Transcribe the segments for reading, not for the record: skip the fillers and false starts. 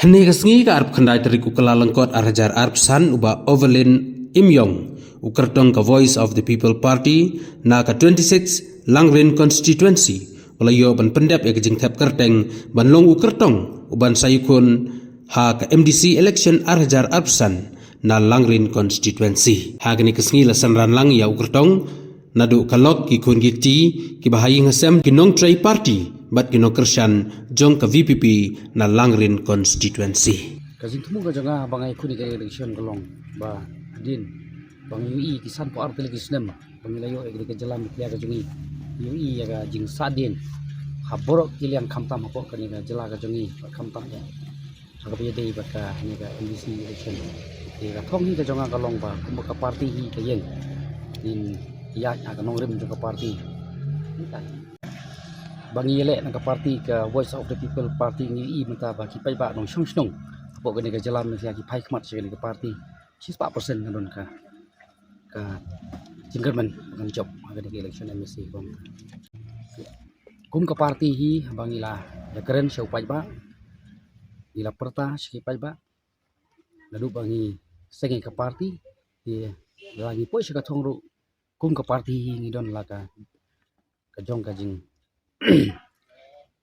Hene kasngi ka arp khandai tariku kala langkot arhajar arp san uba Overlin Imyong ukertong ka Voice of the People Party na ka 26 Langrin constituency walayo ban pendap ya kejing thap kerteng ban long ukertong uban sayukun ha ka MDC election arhajar arp san na Langrin constituency hagni kasngi la sanran lang ya ukertong nadu kalok ki kun gikti ki bahayi ngasem kinong tray party bat kinong kersyan jong ka VPP na Langrin constituency. Kazing temu ka janga bangai kuni ka election kalong ba din bang UI kisan po arte lagi snem bang layo egri ka jalan mitya ka jungi UI ya ka jing sadin haborok kilian kamtam hapo kani ka jala ka jungi kamtam ya aga piye dei baka ni ka MDC election ti ka thong hi ka janga kalong ba kum ka party hi ka yen in ya ka nongrim jong ka party bang yele na ka party ka Voice of the People Party ni menta ba ki pai ba nong shong shong po gani ka jalan ni ki pai khmat se ka party 4% ngadon ka jinggerman kan job agak di election MSC kum ka party hi bangila ya keren show pai ba ila perta ski pai ba lalu bangi sengi ka party di lagi po ka thongru kum ka party hi ngidon la ka jong ka jing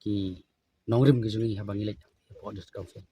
ki nongrim ki jungi ha bangilek po dis kausen